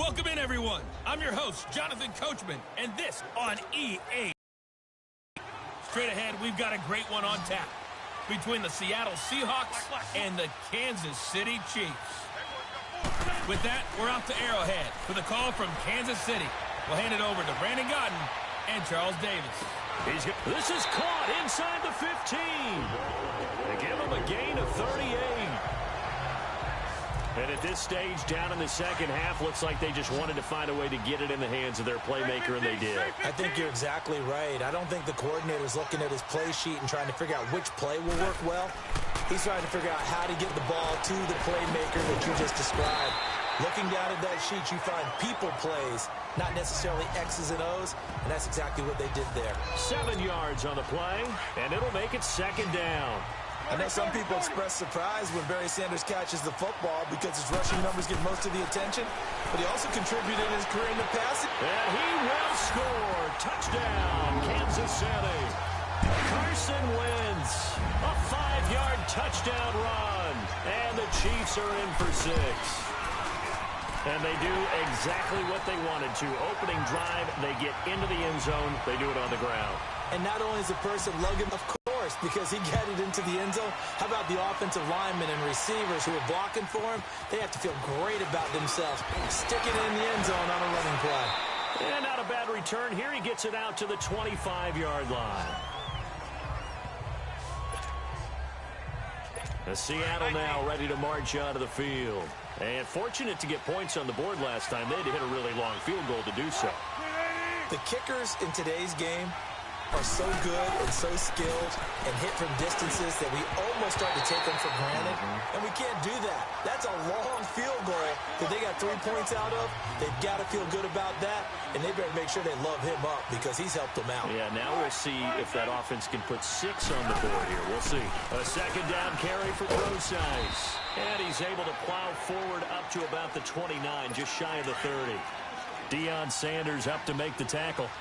Welcome in, everyone. I'm your host, Jonathan Coachman, and this on EA. Straight ahead, we've got a great one on tap between the Seattle Seahawks and the Kansas City Chiefs. With that, we're out to Arrowhead for the call from Kansas City. We'll hand it over to Brandon Godden and Charles Davis. This is caught inside the 15. They give him a gain of 38. And at this stage, down in the second half, looks like they just wanted to find a way to get it in the hands of their playmaker, and they did. I think you're exactly right. I don't think the coordinator's looking at his play sheet and trying to figure out which play will work well. He's trying to figure out how to get the ball to the playmaker that you just described. Looking down at that sheet, you find people plays, not necessarily X's and O's, and that's exactly what they did there. 7 yards on the play, and it'll make it second down. I know some people express surprise when Barry Sanders catches the football because his rushing numbers get most of the attention, but he also contributed in his career in the passing. And he will score. Touchdown, Kansas City. Carson Wentz, a 5-yard touchdown run, and the Chiefs are in for 6. And they do exactly what they wanted to. Opening drive, they get into the end zone. They do it on the ground. And not only is the person lugging, of course, because he got it into the end zone, how about the offensive linemen and receivers who are blocking for him? They have to feel great about themselves, sticking it in the end zone on a running play. And not a bad return here. He gets it out to the 25-yard line. The Seattle now ready to march out of the field. And fortunate to get points on the board last time. They had to hit a really long field goal to do so. The kickers in today's game are so good and so skilled and hit from distances that we almost start to take them for granted. And we can't do that. That's a long field goal that they got 3 points out of. They've got to feel good about that, and they better make sure they love him up because he's helped them out. Yeah, now we'll see if that offense can put 6 on the board here. We'll see. A second down carry for Brosize. And he's able to plow forward up to about the 29, just shy of the 30. Deion Sanders up to make the tackle.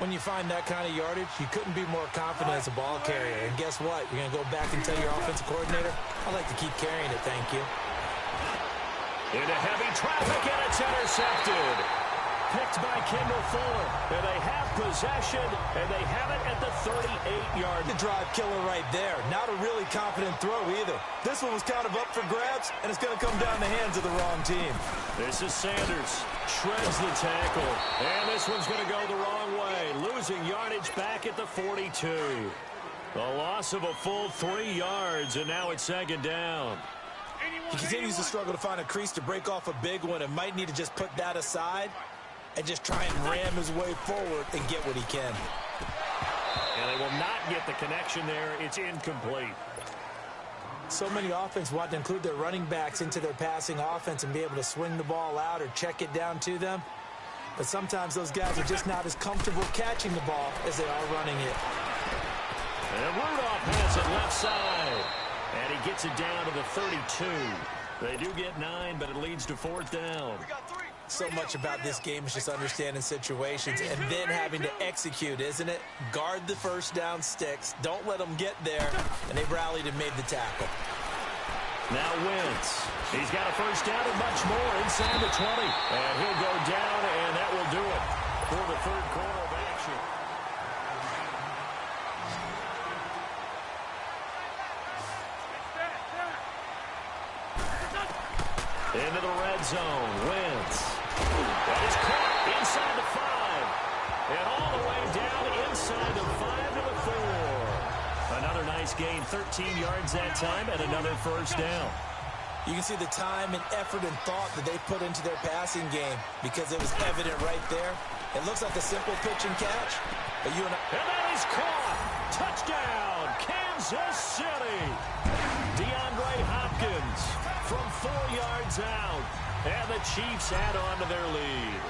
When you find that kind of yardage, you couldn't be more confident as a ball carrier. And guess what? You're going to go back and tell your offensive coordinator, I'd like to keep carrying it, thank you. Into heavy traffic, and it's intercepted. Picked by Kendall Fuller. And they have possession, and they have it at the 38-yard. The drive killer right there. Not a really confident throw either. This one was kind of up for grabs, and it's going to come down the hands of the wrong team. This is Sanders. Shreds the tackle. And this one's going to go the wrong way. Losing yardage back at the 42. A loss of a full 3 yards, and now it's second down. He continues to struggle to find a crease to break off a big one and might need to just put that aside and just try and ram his way forward and get what he can. And they will not get the connection there. It's incomplete. So many offense want to include their running backs into their passing offense and be able to swing the ball out or check it down to them. But sometimes those guys are just not as comfortable catching the ball as they are running it. And Rudolph has it left side. And he gets it down to the 32. They do get 9, but it leads to 4th down. So much about this game is just understanding situations and then having to execute, isn't it? Guard the first down sticks. Don't let them get there. And they rallied and made the tackle. Now Wentz. He's got a first down and much more inside the 20. And he'll go down, and that will do it for the third quarter of action. Into the red zone. Wentz. That is caught inside the 5. And all the way down inside the 5 to the 4. Another nice gain. 13 yards that time and another first down. You can see the time and effort and thought that they put into their passing game because it was evident right there. It looks like a simple pitch and catch. But and that is caught. Touchdown, Kansas City. DeAndre Hopkins from 4 yards out. And the Chiefs add on to their lead.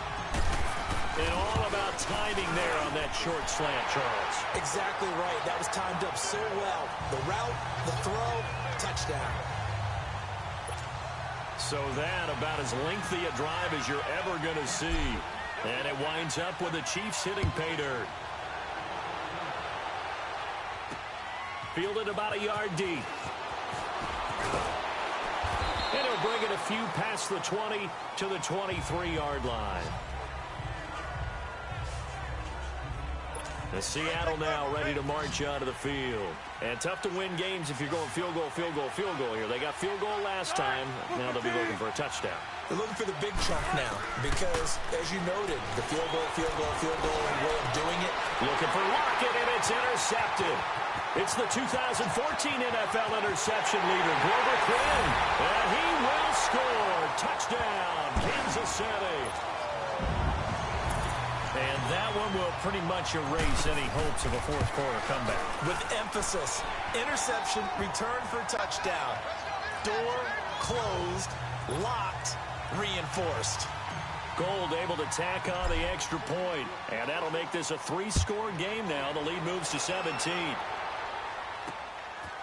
And all about timing there on that short slant, Charles. Exactly right. That was timed up so well. The route, the throw, touchdown. So that about as lengthy a drive as you're ever going to see. And it winds up with the Chiefs hitting pay dirt. Fielded about a yard deep. And he'll bring it a few past the 20 to the 23-yard line. The Seattle now ready to march out of the field. And tough to win games if you're going field goal, field goal, field goal here. They got field goal last time. Now they'll be looking for a touchdown. They're looking for the big chunk now because, as you noted, the field goal, and way of doing it. Looking for Lockett, and it's intercepted. It's the 2014 NFL interception leader, Grover Quinn. And he will score. Touchdown, Kansas City. And that one will pretty much erase any hopes of a fourth quarter comeback. With emphasis, interception, return for touchdown. Door closed, locked, reinforced. Gold able to tack on the extra point. And that'll make this a 3-score game now. The lead moves to 17.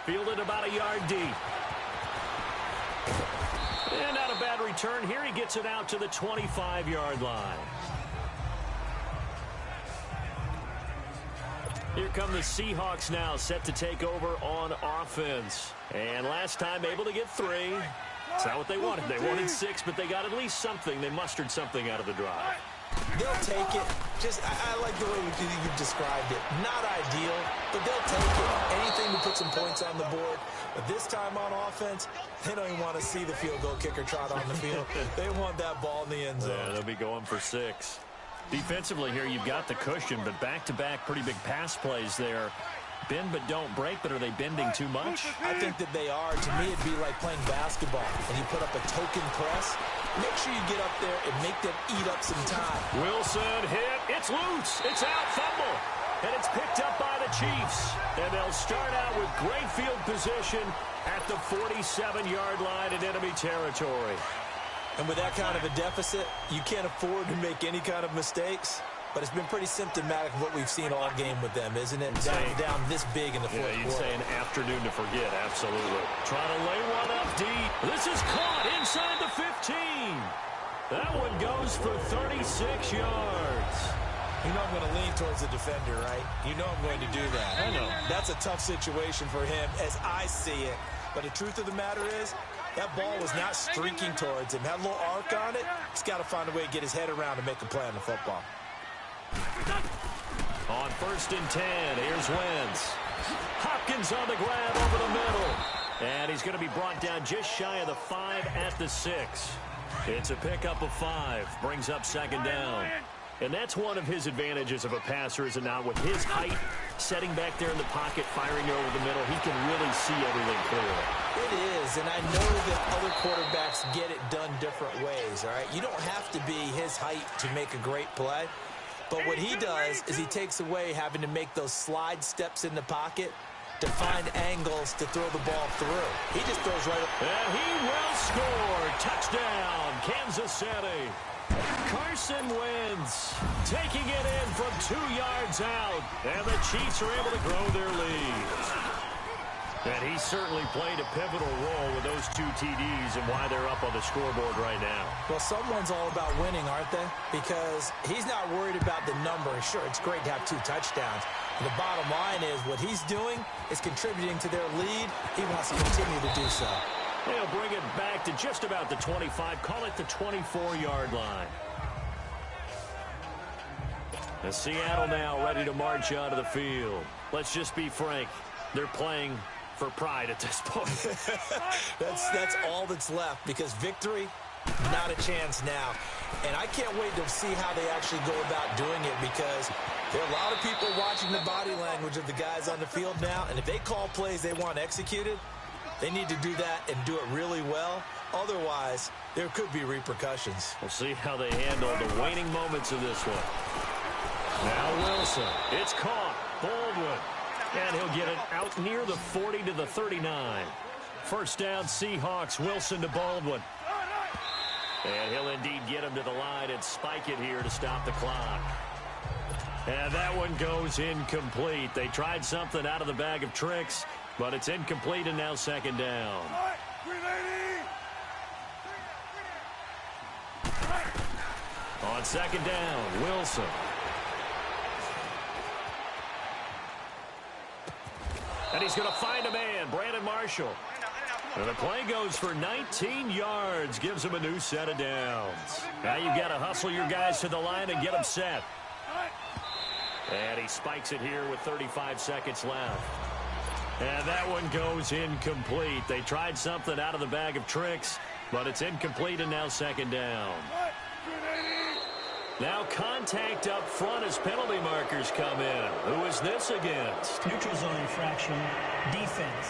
Fielded about a yard deep. And not a bad return here. He gets it out to the 25-yard line. Here come the Seahawks now, set to take over on offense. And last time able to get 3. It's not what they wanted. They wanted 6, but they got at least something. They mustered something out of the drive. They'll take it. I like the way you described it. Not ideal, but they'll take it. Anything to put some points on the board. But this time on offense, they don't even want to see the field goal kicker trot on the field. They want that ball in the end zone. Yeah, they'll be going for 6. Defensively here, you've got the cushion, but back-to-back pretty big pass plays there. Bend but don't break, but are they bending too much? I think that they are. To me, it'd be like playing basketball, and you put up a token press. Make sure you get up there and make them eat up some time. Wilson hit. It's loose. It's out. Fumble. And it's picked up by the Chiefs. And they'll start out with great field position at the 47-yard line in enemy territory. And with that kind of a deficit, you can't afford to make any kind of mistakes. But it's been pretty symptomatic of what we've seen all game with them, isn't it? Down this big in the fourth quarter. You'd say an afternoon to forget, absolutely. Trying to lay one up deep. This is caught inside the 15. That one goes for 36 yards. You know I'm going to lean towards the defender, right? You know I'm going to do that. I know. That's a tough situation for him as I see it. But the truth of the matter is, that ball was not streaking towards him. Had a little arc on it. He's got to find a way to get his head around and make a play on the football. On 1st and 10, here's Wentz. Hopkins on the grab over the middle. And he's going to be brought down just shy of the 5 at the 6. It's a pickup of 5. Brings up 2nd down. And that's one of his advantages of a passer, is it not? With his height, setting back there in the pocket, firing over the middle, he can really see everything clearly. It is, and I know that other quarterbacks get it done different ways, all right? You don't have to be his height to make a great play. But what he does is he takes away having to make those slide steps in the pocket to find angles to throw the ball through. He just throws right up. And he will score. Touchdown, Kansas City. Carson Wentz taking it in from 2 yards out. And the Chiefs are able to grow their lead. And he certainly played a pivotal role with those 2 TDs and why they're up on the scoreboard right now. Well, someone's all about winning, aren't they? Because he's not worried about the number. Sure, it's great to have 2 touchdowns. But the bottom line is what he's doing is contributing to their lead. He wants to continue to do so. They'll bring it back to just about the 25. Call it the 24-yard line. And Seattle now ready to march out of the field. Let's just be frank. They're playing for pride at this point. that's all that's left, because victory, not a chance now. And I can't wait to see how they actually go about doing it, because there are a lot of people watching the body language of the guys on the field now, and if they call plays they want executed, they need to do that and do it really well. Otherwise, there could be repercussions. We'll see how they handle the waning moments of this one. Now Wilson. It's caught. Baldwin. And he'll get it out near the 40 to the 39. First down, Seahawks. Wilson to Baldwin. And he'll indeed get him to the line and spike it here to stop the clock. And that one goes incomplete. They tried something out of the bag of tricks, but it's incomplete, and now 2nd down. On 2nd down, Wilson. And he's going to find a man, Brandon Marshall. And the play goes for 19 yards, gives them a new set of downs. Now you've got to hustle your guys to the line and get them set. And he spikes it here with 35 seconds left. And that one goes incomplete. They tried something out of the bag of tricks, but it's incomplete and now second down. Now contact up front as penalty markers come in. Who is this against? Neutral zone infraction, defense.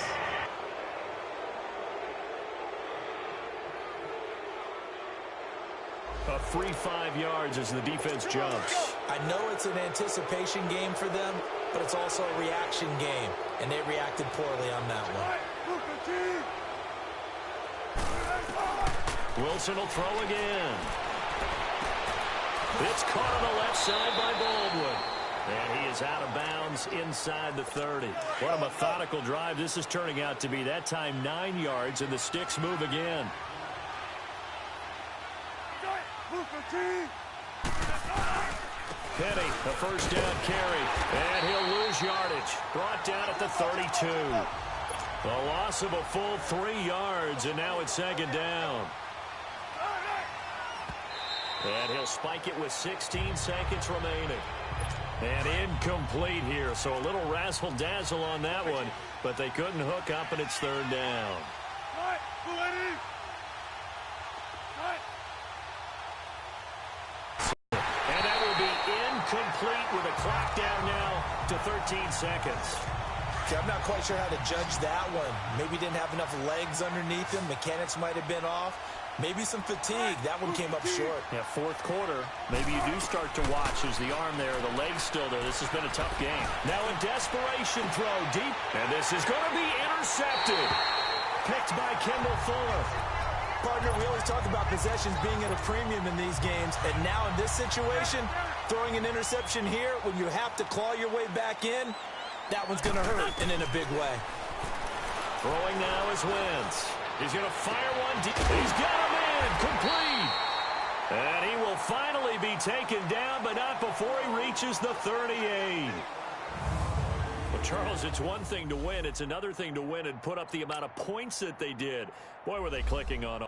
A free 5 yards as the defense jumps. I know it's an anticipation game for them, but it's also a reaction game, and they reacted poorly on that one. Wilson will throw again. It's caught on the left side by Baldwin. And he is out of bounds inside the 30. What a methodical drive this is turning out to be. That time 9 yards, and the sticks move again. Penny, a first down carry, and he'll lose yardage. Brought down at the 32. A loss of a full 3 yards, and now it's second down. And he'll spike it with 16 seconds remaining. And incomplete here, so a little razzle-dazzle on that one, but they couldn't hook up, and it's third down. And that will be incomplete with a clock down now to 13 seconds. Okay, I'm not quite sure how to judge that one. Maybe didn't have enough legs underneath him. Mechanics might have been off. Maybe some fatigue. That one came up short. Yeah, fourth quarter. Maybe you do start to watch. Is the arm there, the leg's still there. This has been a tough game. Now a desperation throw deep. And this is going to be intercepted. Picked by Kendall Fuller. Partner, we always talk about possessions being at a premium in these games. And now in this situation, throwing an interception here when you have to claw your way back in, that one's going to hurt, and in a big way. Throwing now is Wentz. He's going to fire one deep. He's got him in. Complete. And he will finally be taken down, but not before he reaches the 38. Well, Charles, it's one thing to win. It's another thing to win and put up the amount of points that they did. Boy, were they clicking on